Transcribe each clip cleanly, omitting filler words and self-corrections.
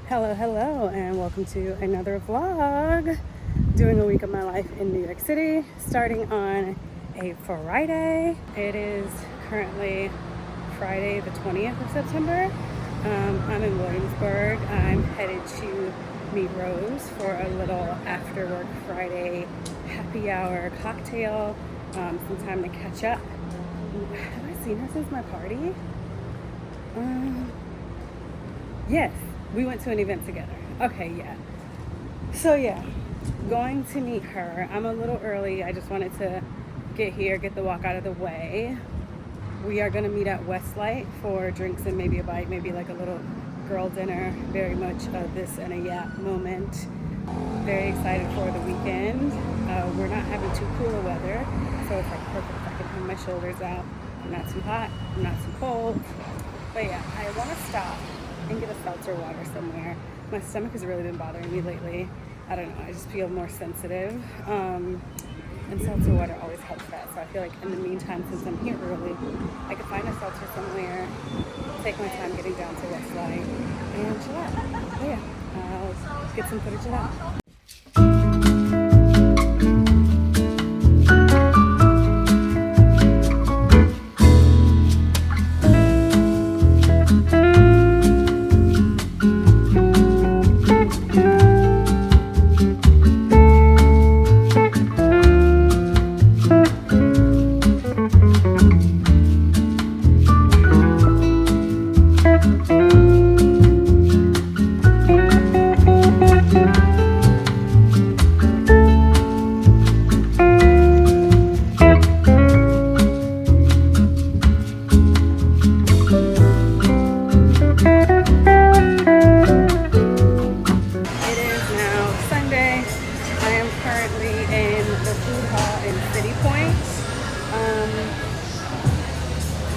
Hello, and welcome to another vlog. Doing a week of my life in New York City, starting on a Friday. It is currently Friday the 20th of September. I'm in Williamsburg. I'm headed to meet Rose for a little after work Friday happy hour cocktail, some time to catch up. Have I seen her since my party? Yes, we went to an event together. Okay, yeah. So yeah, going to meet her. I'm a little early. I just wanted to get here, get the walk out of the way. We are gonna meet at Westlight for drinks and maybe a bite, maybe like a little girl dinner. Very much this and a yap moment. Very excited for the weekend. We're not having too cool a weather, so it's like perfect. I can hang my shoulders out. I'm not too hot, I'm not too cold. But yeah, I wanna stop and get a seltzer water somewhere. My stomach has really been bothering me lately. I don't know, I just feel more sensitive. And seltzer water always helps that. So I feel like in the meantime, since I'm here early, I could find a seltzer somewhere, take my time getting down to Westlight, and chill out. But yeah, I'll get some footage of that.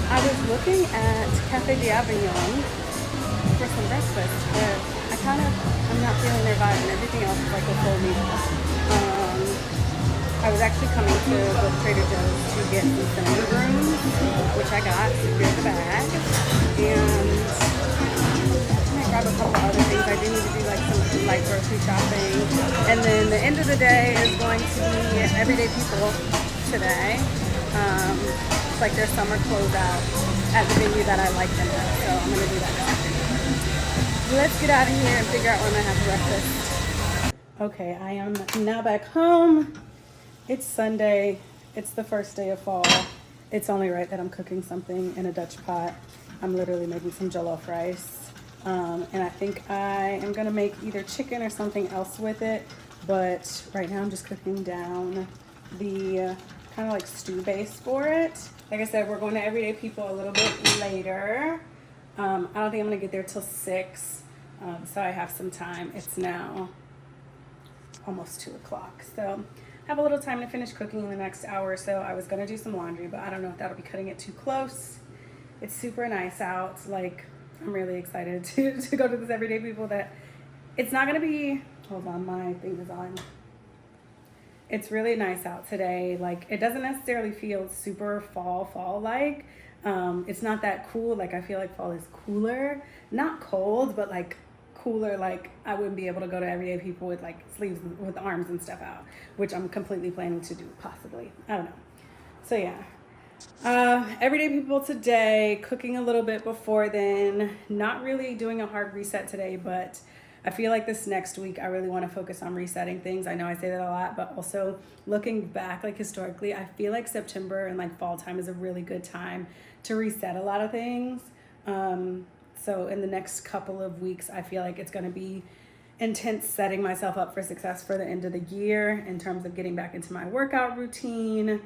I was looking at Cafe d'Avignon for some breakfast, but I'm not feeling their vibe, and everything else is like a full meal. I was actually coming to go to Trader Joe's to get some cinnamon brooms, which I got, secured the bag, and I grab a couple other things. I do need to do like some light grocery shopping, and then the end of the day is going to be Everyday People today. It's like their summer closeout at the venue that I like them at, so I'm gonna do that this afternoon. Let's get out of here and figure out when I have breakfast. Okay, I am now back home. It's Sunday. It's the first day of fall. It's only right that I'm cooking something in a Dutch pot. I'm literally making some jollof rice. And I think I am gonna make either chicken or something else with it. But right now I'm just cooking down the kind of like stew base for it. Like I said, we're going to Everyday People a little bit later. I don't think I'm gonna get there till 6. So I have some time. It's now almost 2 o'clock. So I have a little time to finish cooking in the next hour or so. I was gonna do some laundry, but I don't know if that'll be cutting it too close. It's super nice out. Like, I'm really excited to go to this Everyday People that it's not gonna be, hold on, my thing is on. It's really nice out today. Like, it doesn't necessarily feel super fall-like. It's not that cool. Like, I feel like fall is cooler. Not cold, but like cooler. Like, I wouldn't be able to go to Everyday People with like sleeves, with arms and stuff out, which I'm completely planning to do, possibly. I don't know. So yeah. Everyday People today, cooking a little bit before then. Not really doing a hard reset today, but I feel like this next week I really want to focus on resetting things. I know I say that a lot, but also looking back, like historically, I feel like September and like fall time is a really good time to reset a lot of things. So in the next couple of weeks, I feel like it's going to be intense setting myself up for success for the end of the year in terms of getting back into my workout routine.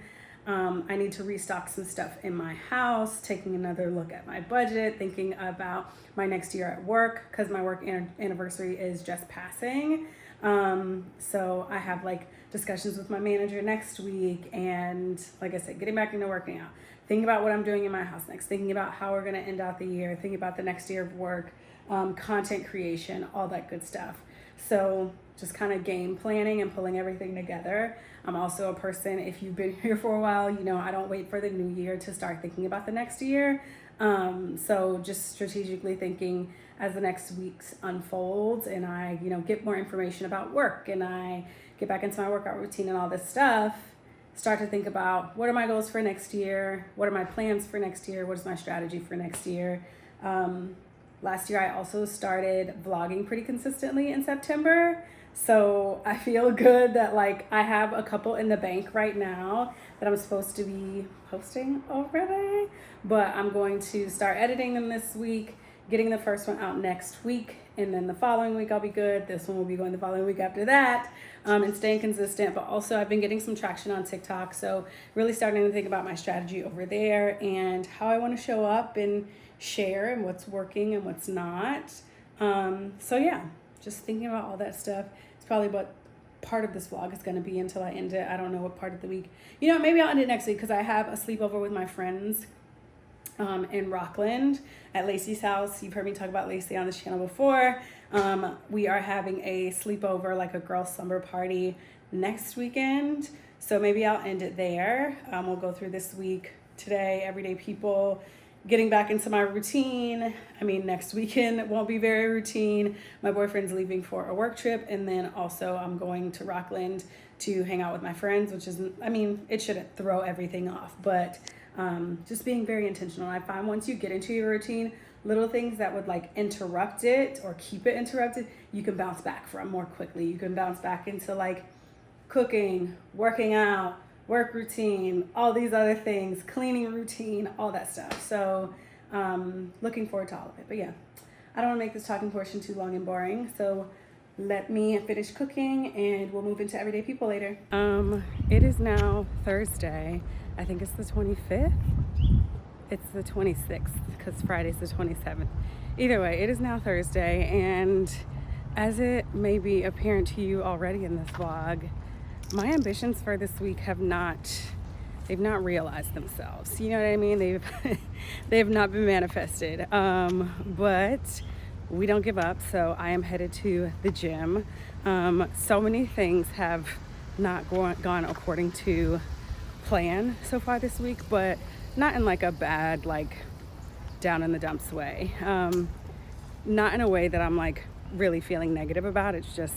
I need to restock some stuff in my house, taking another look at my budget, thinking about my next year at work, because my work anniversary is just passing. So I have like discussions with my manager next week, and like I said, getting back into working out, thinking about what I'm doing in my house next, thinking about how we're going to end out the year, thinking about the next year of work, content creation, all that good stuff. So just kind of game planning and pulling everything together. I'm also a person, if you've been here for a while, you know I don't wait for the new year to start thinking about the next year. So just strategically thinking as the next weeks unfolds and I, get more information about work and I get back into my workout routine and all this stuff, start to think about what are my goals for next year? What are my plans for next year? What is my strategy for next year? Last year, I also started vlogging pretty consistently in September. So I feel good that I have a couple in the bank right now that I'm supposed to be posting already, but I'm going to start editing them this week, getting the first one out next week, and then the following week I'll be good. This one will be going the following week after that, and staying consistent. But also I've been getting some traction on TikTok, so really starting to think about my strategy over there and how I want to show up and share and what's working and what's not. So yeah, just thinking about all that stuff. It's probably what part of this vlog is going to be until I end it. I don't know what part of the week. Maybe I'll end it next week because I have a sleepover with my friends in Rockland at Lacey's house. You've heard me talk about Lacey on this channel before. We are having a sleepover, like a girl slumber party next weekend. So maybe I'll end it there. We'll go through this week today, everyday people, getting back into my routine. Next weekend won't be very routine. My boyfriend's leaving for a work trip, and then also I'm going to Rockland to hang out with my friends, which is, it shouldn't throw everything off, but just being very intentional. I find once you get into your routine, little things that would interrupt it or keep it interrupted, you can bounce back from more quickly. You can bounce back into cooking, working out, work routine, all these other things, cleaning routine, all that stuff. So looking forward to all of it. But yeah, I don't want to make this talking portion too long and boring. So let me finish cooking and we'll move into everyday people later. It is now Thursday. I think it's the 25th. It's the 26th because Friday's the 27th. Either way, it is now Thursday, and as it may be apparent to you already in this vlog, my ambitions for this week they've not realized themselves. You know what I mean? They've not been manifested. But we don't give up. So I am headed to the gym. So many things have not gone according to plan so far this week, but not in a bad, down in the dumps way. Not in a way that I'm really feeling negative about. It's just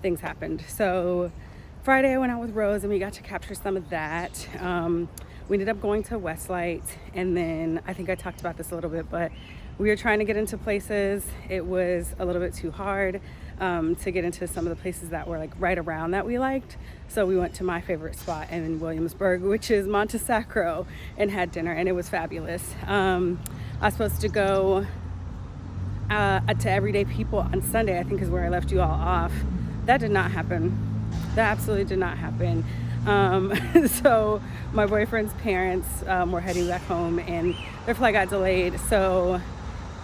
things happened. So Friday I went out with Rose and we got to capture some of that. We ended up going to Westlight, and then I think I talked about this a little bit, but we were trying to get into places. It was a little bit too hard to get into some of the places that were right around that we liked. So we went to my favorite spot in Williamsburg, which is Monte Sacro, and had dinner, and it was fabulous. I was supposed to go to Everyday People on Sunday, I think is where I left you all off. That did not happen. That absolutely did not happen. So my boyfriend's parents were heading back home and their flight got delayed. So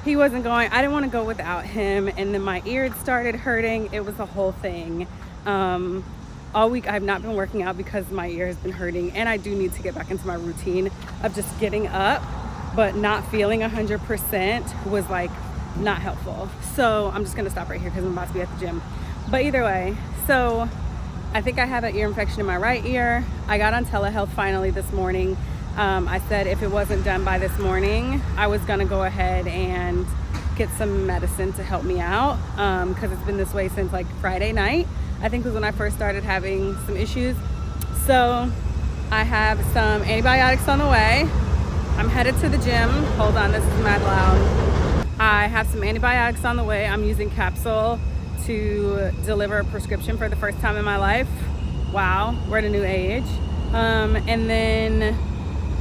he wasn't going. I didn't want to go without him. And then my ear started hurting. It was a whole thing. All week I've not been working out because my ear has been hurting. And I do need to get back into my routine of just getting up, but not feeling 100% was not helpful. So I'm just going to stop right here because I'm about to be at the gym. But either way, so I think I have an ear infection in my right ear. I got on telehealth finally this morning. I said if it wasn't done by this morning, I was gonna go ahead and get some medicine to help me out because it's been this way since Friday night. I think was when I first started having some issues. So I have some antibiotics on the way. I'm headed to the gym. Hold on, this is mad loud. I have some antibiotics on the way. I'm using Capsule to deliver a prescription for the first time in my life. Wow, we're at a new age. And then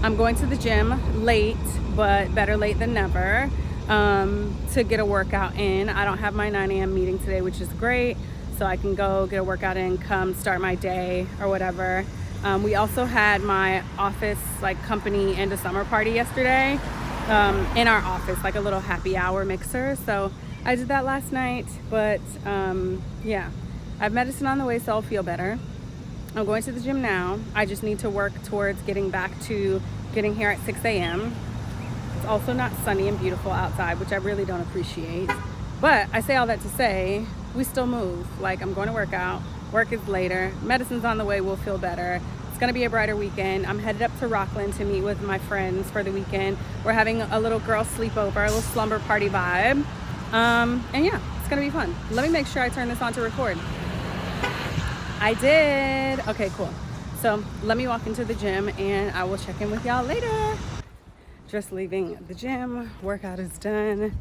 I'm going to the gym late, but better late than never, to get a workout in. I don't have my 9 a.m. meeting today, which is great. So I can go get a workout in, come start my day or whatever. We also had my office company end of summer party yesterday in our office, a little happy hour mixer. So I did that last night, but yeah, I have medicine on the way, so I'll feel better. I'm going to the gym now. I just need to work towards getting back to getting here at 6 a.m. It's also not sunny and beautiful outside, which I really don't appreciate. But I say all that to say, we still move. I'm going to work out. Work is later. Medicine's on the way. We'll feel better. It's going to be a brighter weekend. I'm headed up to Rockland to meet with my friends for the weekend. We're having a little girl sleepover, a little slumber party vibe. And yeah, it's gonna be fun. Let me make sure I turn this on to record. I did. Okay, cool. So let me walk into the gym and I will check in with y'all later. Just leaving the gym, workout is done.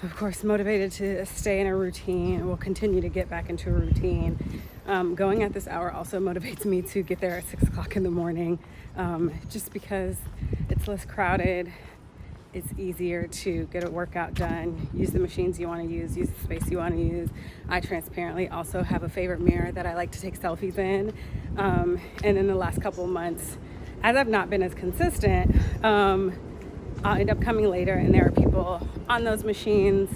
Of course, motivated to stay in a routine. We'll continue to get back into a routine. Going at this hour also motivates me to get there at 6 o'clock in the morning, just because it's less crowded. It's easier to get a workout done, use the machines you want to use the space you want to use. I transparently also have a favorite mirror that I like to take selfies in. And in the last couple of months, as I've not been as consistent, I'll end up coming later and there are people on those machines,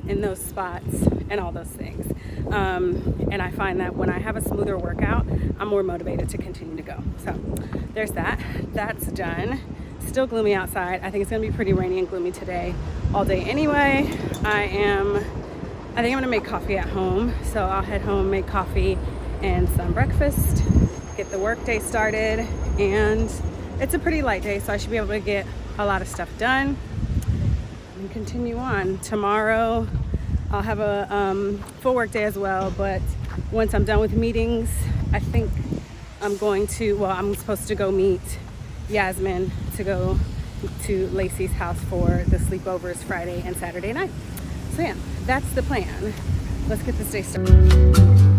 in those spots, and all those things. And I find that when I have a smoother workout, I'm more motivated to continue to go. So there's that. That's done. Still gloomy outside. I think it's gonna be pretty rainy and gloomy today all day anyway. I think I'm gonna make coffee at home. So I'll head home, make coffee and some breakfast, get the work day started. And it's a pretty light day, so I should be able to get a lot of stuff done and continue on. Tomorrow I'll have a full work day as well, but once I'm done with meetings, I think I'm supposed to go meet Yasmin to go to Lacey's house for the sleepovers Friday and Saturday night. So yeah, that's the plan. Let's get this day started.